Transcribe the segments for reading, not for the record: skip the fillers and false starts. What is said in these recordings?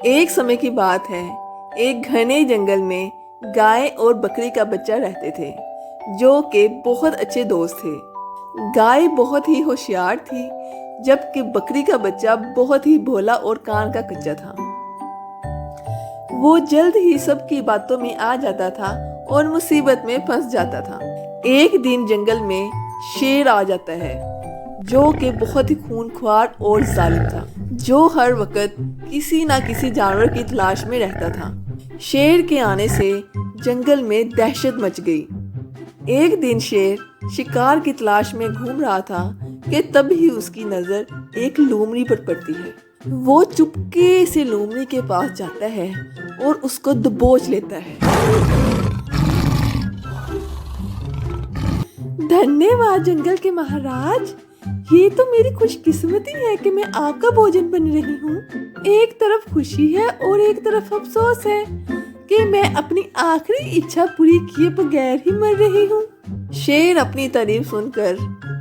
एक समय की बात है। एक घने जंगल में गाय और बकरी का बच्चा रहते थे, जो कि बहुत अच्छे दोस्त थे। गाय बहुत ही होशियार थी, जबकि बकरी का बच्चा बहुत ही भोला और कान का कच्चा था। वो जल्द ही सबकी बातों में आ जाता था और मुसीबत में फंस जाता था। एक दिन जंगल में शेर आ जाता है, जो कि बहुत ही खूंखार और जालिम था, जो हर वक्त किसी ना किसी जानवर की तलाश में रहता था। शेर के आने से जंगल में दहशत मच गई। एक दिन शेर शिकार की तलाश में घूम रहा था कि तभी उसकी नजर एक लोमड़ी पर पड़ती है। वो चुपके से लोमड़ी के पास जाता है और उसको दबोच लेता है। धन्यवाद जंगल के महाराज, ये तो मेरी खुशकिस्मती है कि मैं आपका भोजन बन रही हूँ। एक तरफ खुशी है और एक तरफ अफसोस है कि मैं अपनी आखिरी इच्छा पूरी किए बगैर ही मर रही हूँ। शेर अपनी तारीफ सुनकर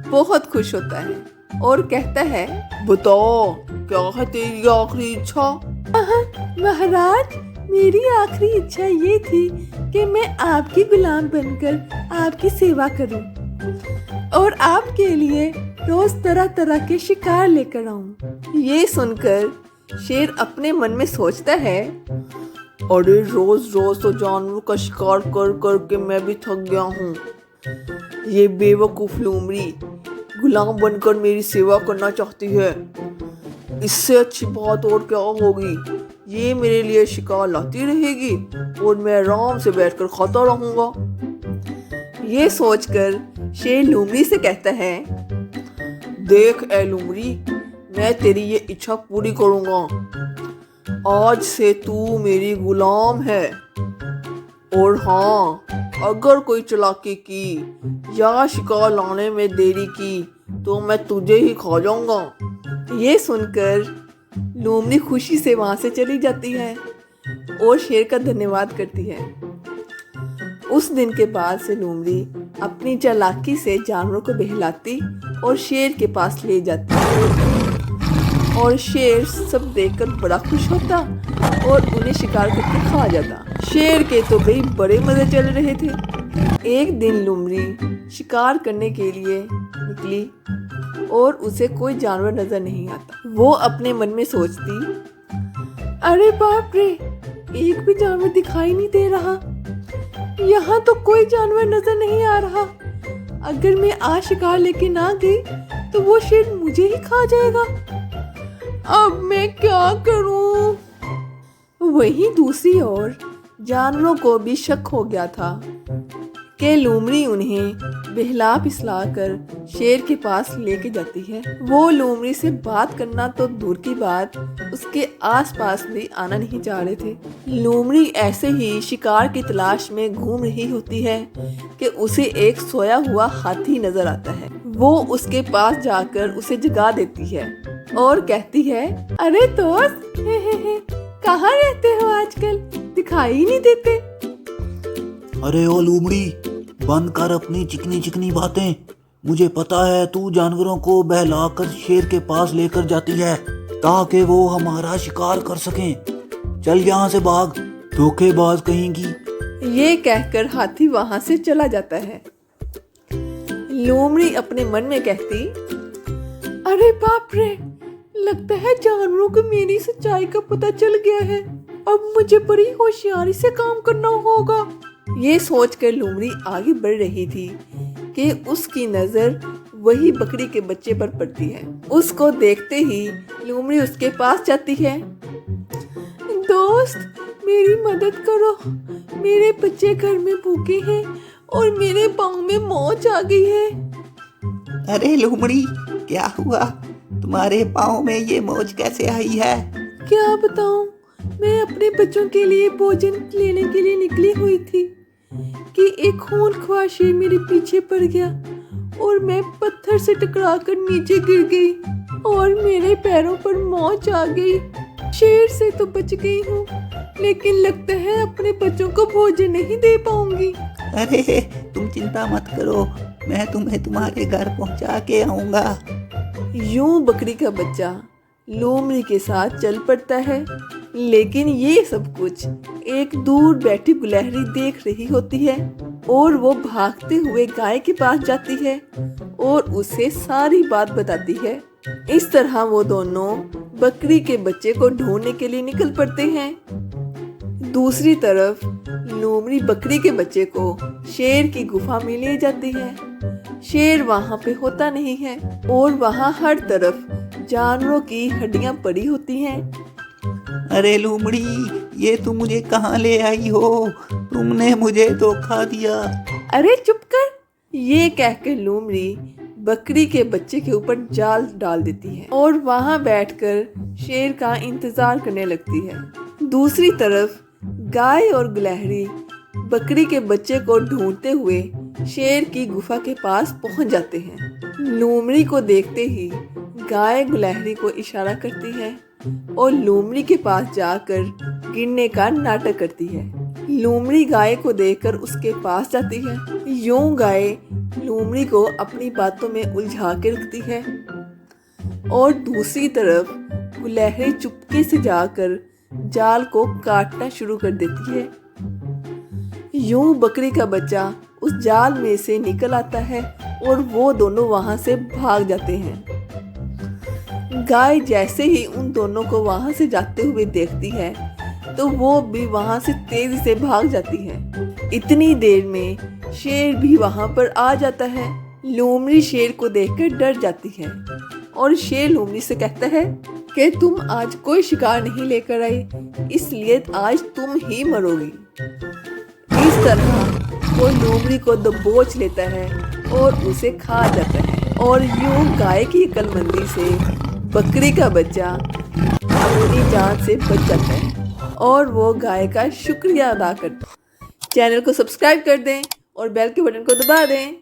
बहुत खुश होता है और कहता है, बताओ क्या है तेरी आखिरी इच्छा? महाराज, मेरी आखिरी इच्छा ये थी कि मैं आपकी गुलाम बनकर आपकी सेवा करूं और आपके लिए रोज तरह तरह के शिकार लेकर आऊं। ये सुनकर शेर अपने मन में सोचता है, अरे रोज रोज तो जानवर का शिकार कर कर के मैं भी थक गया हूँ। ये बेवकूफ लोमड़ी गुलाम बनकर मेरी सेवा करना चाहती है। इससे अच्छी बात और क्या होगी? ये मेरे लिए शिकार लाती रहेगी और मैं आराम से बैठकर खाता रहूंगा। ये सोचकर शेर लोमड़ी से कहता है, देख ए लोमड़ी, मैं तेरी ये इच्छा पूरी करूंगा। आज से तू मेरी गुलाम है, और हाँ, अगर कोई चालाकी की या शिकार लाने में देरी की तो मैं तुझे ही खा जाऊंगा। ये सुनकर लोमड़ी खुशी से वहां से चली जाती है और शेर का धन्यवाद करती है। उस दिन के बाद से लोमड़ी अपनी चालाकी से जानवरों को बहलाती और शेर के पास ले जाती, और शेर सब देखकर बड़ा खुश होता और उन्हें शिकार करके खा जाता। शेर के तो भाई बड़े मजे चल रहे थे। एक दिन लोमड़ी शिकार करने के लिए निकली और उसे कोई जानवर नजर नहीं आता। वो अपने मन में सोचती, अरे बाप रे, एक भी जानवर दिखाई नहीं दे रहा। यहाँ तो कोई जानवर नजर नहीं आ रहा। अगर मैं आज शिकार लेके ना गई तो वो शेर मुझे ही खा जाएगा। अब मैं क्या करूं? वहीं दूसरी ओर जानवरों को भी शक हो गया था कि लोमड़ी उन्हें बहला फिसला कर शेर के पास लेके जाती है। वो लोमड़ी से बात करना तो दूर की बात, उसके आसपास भी आना नहीं चाह रहे थे। लोमड़ी ऐसे ही शिकार की तलाश में घूम रही होती है कि उसे एक सोया हुआ हाथी नजर आता है। वो उसके पास जाकर उसे जगा देती है और कहती है, अरे दोस्त, कहाँ रहते हो आजकल? दिखाई ही नहीं देते। अरे ओ लोमड़ी, बंद कर अपनी चिकनी चिकनी बातें। मुझे पता है तू जानवरों को बहलाकर शेर के पास लेकर जाती है ताकि वो हमारा शिकार कर सकें। चल यहाँ से भाग, धोखेबाज कहेंगी। ये कहकर हाथी वहां से चला जाता है। लोमड़ी अपने मन में कहती, अरे बाप रे, लगता है जानवरों को मेरी सच्चाई का पता चल गया है। अब मुझे बड़ी होशियारी से काम करना होगा। ये सोचकर लोमड़ी आगे बढ़ रही थी कि उसकी नजर वही बकरी के बच्चे पर पड़ती है। उसको देखते ही लोमड़ी उसके पास जाती है। दोस्त, मेरी मदद करो, मेरे बच्चे घर में भूखे हैं और मेरे पाँव में मोच आ गई है। अरे लोमड़ी, क्या हुआ? तुम्हारे पाँव में ये मोच कैसे आई है? क्या बताऊं, मैं अपने बच्चों के लिए भोजन लेने के लिए निकली हुई थी कि एक खूंखार शेर मेरे पीछे पड़ गया और मैं पत्थर से टकराकर नीचे गिर गई और मेरे पैरों पर मोच आ गई। शेर से तो बच गई हूँ, लेकिन लगता है अपने बच्चों को भोजन नहीं दे पाऊंगी। अरे तुम चिंता मत करो, मैं तुम्हें तुम्हारे घर पहुंचा के आऊंगा। यूं बकरी का बच्चा लोमड़ी के साथ चल पड़ता है लेकिन ये सब कुछ एक दूर बैठी गुलहरी देख रही होती है और वो भागते हुए गाय के पास जाती है और उसे सारी बात बताती है। इस तरह वो दोनों बकरी के बच्चे को ढूंढने के लिए निकल पड़ते हैं। दूसरी तरफ लोमड़ी बकरी के बच्चे को शेर की गुफा में ले जाती है। शेर वहां पे होता नहीं है और वहां हर तरफ जानवरों की हड्डियां पड़ी होती हैं। अरे लोमड़ी, ये तुम मुझे कहाँ ले आई हो? तुमने मुझे धोखा दिया। अरे चुप कर, ये कहकर लोमड़ी बकरी के बच्चे के ऊपर जाल डाल देती है और वहां बैठकर शेर का इंतजार करने लगती है। दूसरी तरफ गाय और गिलहरी बकरी के बच्चे को ढूंढते हुए शेर की गुफा के पास पहुंच जाते हैं। लोमड़ी को देखते ही गाय गिलहरी को इशारा करती है और लोमड़ी के पास जाकर गिरने का नाटक करती है। लोमड़ी गाय को देखकर उसके पास जाती है। यूं गाय लोमड़ी को अपनी बातों में उलझा के रखती है और दूसरी तरफ गिलहरी चुपके से जाकर जाल को काटना शुरू कर देती है। यूं बकरी का बच्चा उस जाल में से निकल आता है और वो दोनों वहां से भाग जाते हैं। गाय जैसे ही उन दोनों को वहां से जाते हुए देखती है तो वो भी वहां से तेजी से भाग जाती है। इतनी देर में शेर भी वहां पर आ जाता है। लोमड़ी शेर को देखकर डर जाती है और शेर लोमड़ी से कहता है कि तुम आज कोई शिकार नहीं लेकर आई, इसलिए आज तुम ही मरोगी। इस तरह वो लोमड़ी को दबोच लेता है और उसे खा जाता है और यूं गाय की अक्लमंदी से बकरी का बच्चा अपनी जान से बच जाता है और वो गाय का शुक्रिया अदा करता है। चैनल को सब्सक्राइब कर दें और बेल के बटन को दबा दें।